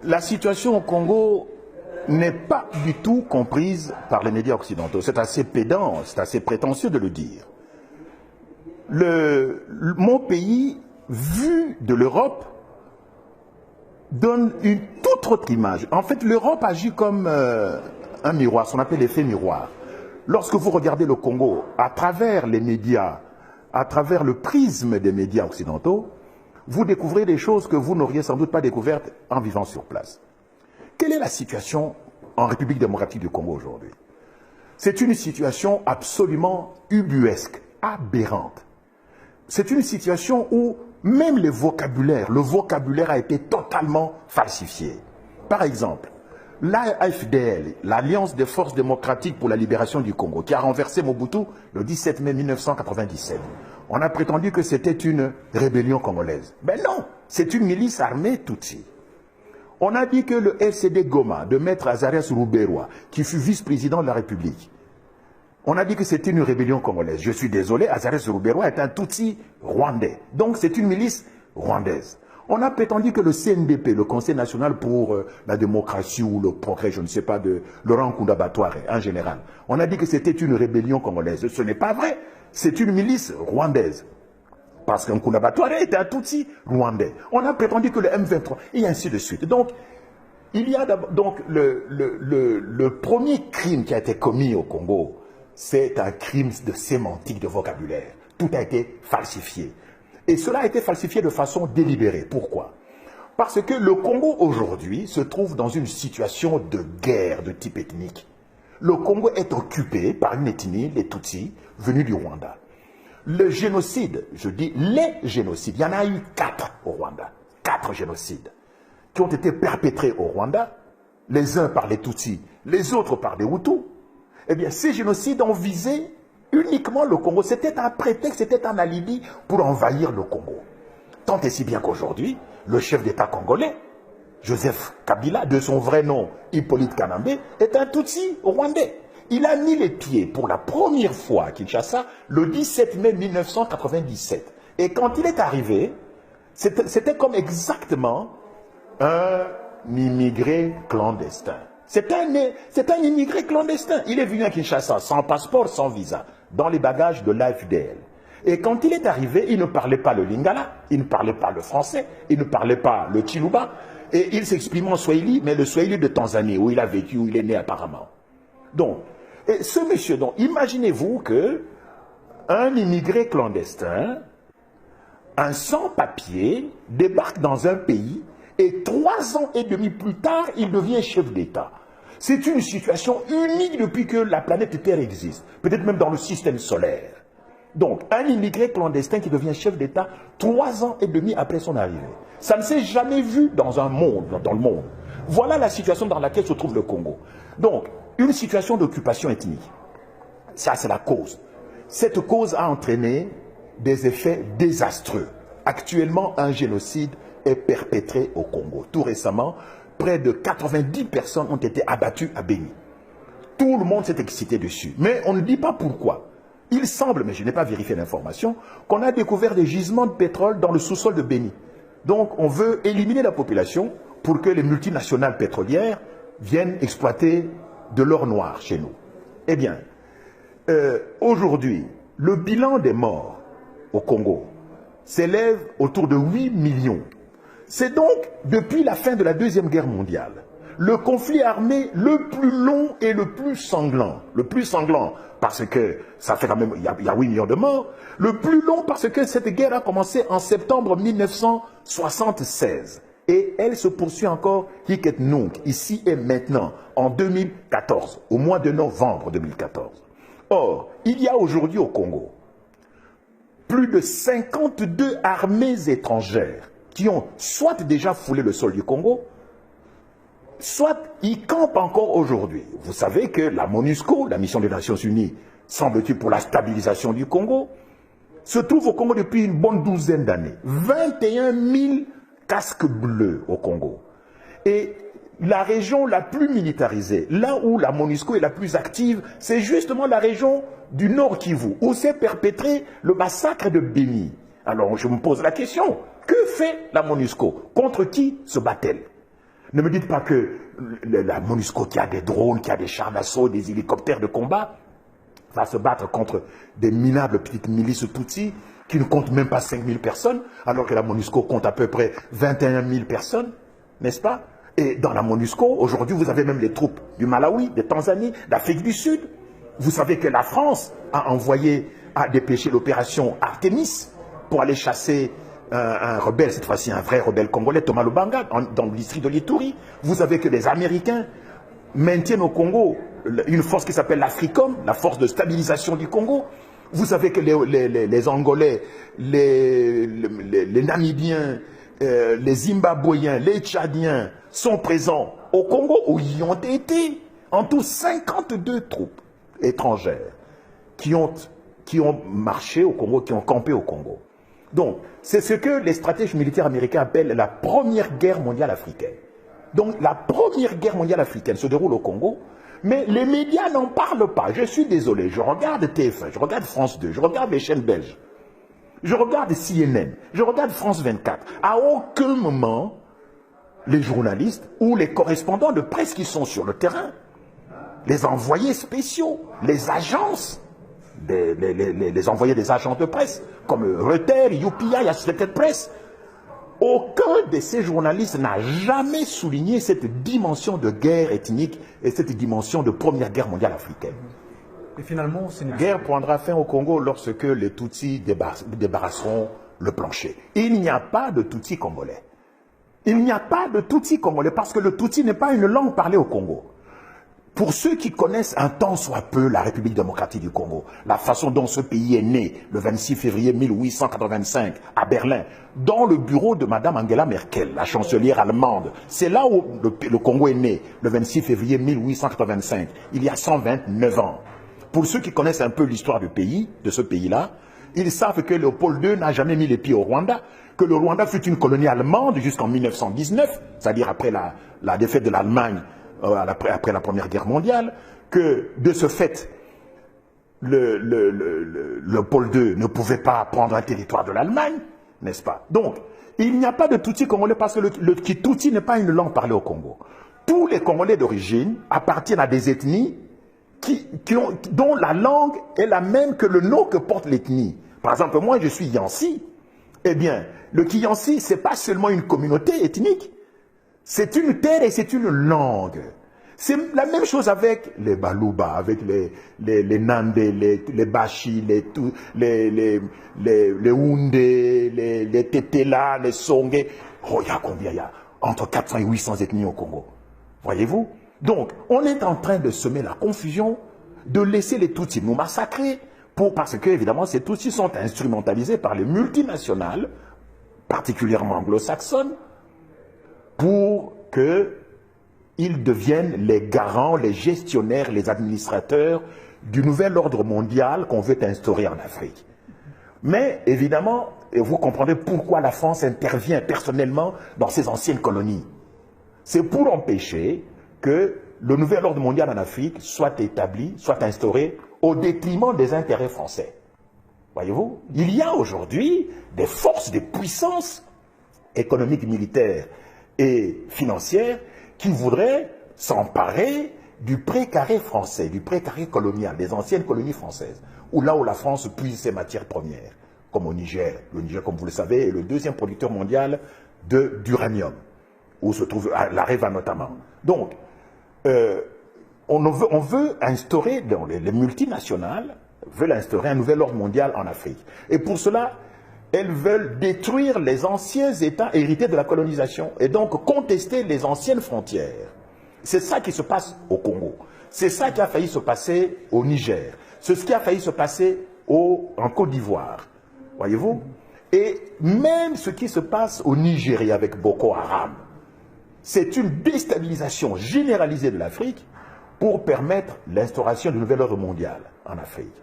La situation au Congo n'est pas du tout comprise par les médias occidentaux. C'est assez pédant, c'est assez prétentieux de le dire. Mon pays, vu de l'Europe, donne une toute autre image. En fait, l'Europe agit comme un miroir, ce qu'on appelle l'effet miroir. Lorsque vous regardez le Congo à travers les médias, à travers le prisme des médias occidentaux, vous découvrez des choses que vous n'auriez sans doute pas découvertes en vivant sur place. Quelle est la situation en République démocratique du Congo aujourd'hui? C'est une situation absolument ubuesque, aberrante. C'est une situation où même le vocabulaire a été totalement falsifié. Par exemple, l'AFDL, l'Alliance des forces démocratiques pour la libération du Congo, qui a renversé Mobutu le 17 mai 1997. On a prétendu que c'était une rébellion congolaise. Mais non, c'est une milice armée Tutsi. On a dit que le FCD Goma de Maître Azarias Ruberwa, qui fut vice-président de la République, on a dit que c'était une rébellion congolaise. Je suis désolé, Azarias Ruberwa est un Tutsi rwandais. Donc c'est une milice rwandaise. On a prétendu que le CNDP, le Conseil national pour la démocratie ou le progrès, je ne sais pas, de Laurent Nkunda Batouare en général, on a dit que c'était une rébellion congolaise. Ce n'est pas vrai. C'est une milice rwandaise. Parce qu'un Nkunda Batouare était un Tutsi rwandais. On a prétendu que le M23, et ainsi de suite. Donc, il y a donc le premier crime qui a été commis au Congo, c'est un crime de sémantique, de vocabulaire. Tout a été falsifié. Et cela a été falsifié de façon délibérée. Pourquoi? Parce que le Congo aujourd'hui se trouve dans une situation de guerre de type ethnique. Le Congo est occupé par une ethnie, les Tutsis, venus du Rwanda. Le génocide, je dis les génocides, il y en a eu 4 au Rwanda. 4 génocides qui ont été perpétrés au Rwanda, les uns par les Tutsis, les autres par les Hutus. Eh bien, ces génocides ont visé uniquement le Congo. C'était un prétexte, c'était un alibi pour envahir le Congo. Tant et si bien qu'aujourd'hui, le chef d'État congolais, Joseph Kabila, de son vrai nom Hippolyte Kanambe, est un Tutsi rwandais. Il a mis les pieds pour la première fois à Kinshasa le 17 mai 1997. Et quand il est arrivé, c'était comme exactement un immigré clandestin. C'est un immigré clandestin. Il est venu à Kinshasa sans passeport, sans visa, dans les bagages de l'AFDL. Et quand il est arrivé, il ne parlait pas le lingala, il ne parlait pas le français, il ne parlait pas le chiluba, et il s'exprimait en swahili, mais le swahili de Tanzanie, où il a vécu, où il est né apparemment. Donc, et ce monsieur, donc, imaginez-vous que un immigré clandestin, un sans-papier, débarque dans un pays, et 3 ans et demi plus tard, il devient chef d'État. C'est une situation unique depuis que la planète Terre existe, peut-être même dans le système solaire. Donc, un immigré clandestin qui devient chef d'État 3 ans et demi après son arrivée. Ça ne s'est jamais vu dans le monde. Voilà la situation dans laquelle se trouve le Congo. Donc, une situation d'occupation ethnique. Ça, c'est la cause. Cette cause a entraîné des effets désastreux. Actuellement, un génocide est perpétré au Congo. Tout récemment, près de 90 personnes ont été abattues à Béni. Tout le monde s'est excité dessus. Mais on ne dit pas pourquoi. Il semble, mais je n'ai pas vérifié l'information, qu'on a découvert des gisements de pétrole dans le sous-sol de Béni. Donc on veut éliminer la population pour que les multinationales pétrolières viennent exploiter de l'or noir chez nous. Eh bien, aujourd'hui, le bilan des morts au Congo s'élève autour de 8 millions. C'est donc, depuis la fin de la Deuxième Guerre mondiale, le conflit armé le plus long et le plus sanglant. Le plus sanglant, parce que ça fait quand même, il y a 8 millions de morts. Le plus long, parce que cette guerre a commencé en septembre 1976. Et elle se poursuit encore, hic et nunc, ici et maintenant, en 2014, au mois de novembre 2014. Or, il y a aujourd'hui au Congo plus de 52 armées étrangères qui ont soit déjà foulé le sol du Congo, soit y campent encore aujourd'hui. Vous savez que la MONUSCO, la mission des Nations Unies, semble-t-il pour la stabilisation du Congo, se trouve au Congo depuis une bonne douzaine d'années. 21 000 casques bleus au Congo. Et la région la plus militarisée, là où la MONUSCO est la plus active, c'est justement la région du Nord Kivu, où s'est perpétré le massacre de Béni. Alors je me pose la question, que fait la MONUSCO? Contre qui se bat-elle? Ne me dites pas que la MONUSCO qui a des drones, qui a des chars d'assaut, des hélicoptères de combat, va se battre contre des minables petites milices Tutsis qui ne comptent même pas 5000 personnes, alors que la MONUSCO compte à peu près 21 000 personnes, n'est-ce pas? Et dans la MONUSCO, aujourd'hui, vous avez même les troupes du Malawi, de Tanzanie, d'Afrique du Sud. Vous savez que la France a envoyé, a dépêché l'opération Artemis pour aller chasser un rebelle, cette fois-ci un vrai rebelle congolais, Thomas Lubanga, dans le district de l'Ituri. Vous savez que les Américains maintiennent au Congo une force qui s'appelle l'Africom, la force de stabilisation du Congo. Vous savez que les Angolais, les Namibiens, les Zimbabwéens, les Tchadiens sont présents au Congo, où ils y ont été. En tout, 52 troupes étrangères qui ont marché au Congo, qui ont campé au Congo. Donc, c'est ce que les stratèges militaires américains appellent la première guerre mondiale africaine. Donc, la première guerre mondiale africaine se déroule au Congo, mais les médias n'en parlent pas. Je suis désolé, je regarde TF1, je regarde France 2, je regarde les chaînes belges, je regarde CNN, je regarde France 24. À aucun moment, les journalistes ou les correspondants de presse qui sont sur le terrain, les envoyés spéciaux, les agences, les envoyés des agences de presse, comme Reuters, UPI, Associated Press, aucun de ces journalistes n'a jamais souligné cette dimension de guerre ethnique et cette dimension de première guerre mondiale africaine. Et finalement, la guerre prendra fin au Congo lorsque les Tutsis débarrasseront le plancher. Il n'y a pas de Tutsis congolais. Il n'y a pas de Tutsis congolais parce que le Tutsi n'est pas une langue parlée au Congo. Pour ceux qui connaissent un tant soit peu la République démocratique du Congo, la façon dont ce pays est né le 26 février 1885 à Berlin, dans le bureau de Mme Angela Merkel, la chancelière allemande, c'est là où le Congo est né le 26 février 1885, il y a 129 ans. Pour ceux qui connaissent un peu l'histoire du pays, de ce pays-là, ils savent que Léopold II n'a jamais mis les pieds au Rwanda, que le Rwanda fut une colonie allemande jusqu'en 1919, c'est-à-dire après la défaite de l'Allemagne, après la Première Guerre mondiale, que de ce fait, Léopold II ne pouvait pas prendre un territoire de l'Allemagne, n'est-ce pas? Donc, il n'y a pas de Tutsi congolais parce que le Tutsi n'est pas une langue parlée au Congo. Tous les Congolais d'origine appartiennent à des ethnies dont la langue est la même que le nom que porte l'ethnie. Par exemple, moi, je suis Yansi. Eh bien, le Kiyansi, ce n'est pas seulement une communauté ethnique, c'est une terre et c'est une langue. C'est la même chose avec les Baluba, avec les Nande, les Bashi, les Houndé, les Tetela, les Songé. Oh, il y a combien? Il y a entre 400 et 800 ethnies au Congo. Voyez-vous? Donc, on est en train de semer la confusion, de laisser les Tutsis nous massacrer, parce que, évidemment, ces Tutsis sont instrumentalisés par les multinationales, particulièrement anglo-saxonnes, pour qu'ils deviennent les garants, les gestionnaires, les administrateurs du nouvel ordre mondial qu'on veut instaurer en Afrique. Mais, évidemment, vous comprendrez pourquoi la France intervient personnellement dans ces anciennes colonies. C'est pour empêcher que le nouvel ordre mondial en Afrique soit établi, soit instauré au détriment des intérêts français. Voyez-vous? Il y a aujourd'hui des forces, des puissances économiques, militaires et financières qui voudraient s'emparer du précaré français, du précaré colonial, des anciennes colonies françaises, là où la France puise ses matières premières, comme au Niger. Le Niger, comme vous le savez, est le deuxième producteur mondial d'uranium, où se trouve l'Areva notamment. Donc, on veut instaurer, les multinationales veulent instaurer un nouvel ordre mondial en Afrique. Et pour cela, elles veulent détruire les anciens États hérités de la colonisation et donc contester les anciennes frontières. C'est ça qui se passe au Congo. C'est ça qui a failli se passer au Niger. C'est ce qui a failli se passer en Côte d'Ivoire. Voyez-vous? Et même ce qui se passe au Nigeria avec Boko Haram, c'est une déstabilisation généralisée de l'Afrique pour permettre l'instauration du nouvel ordre mondial en Afrique.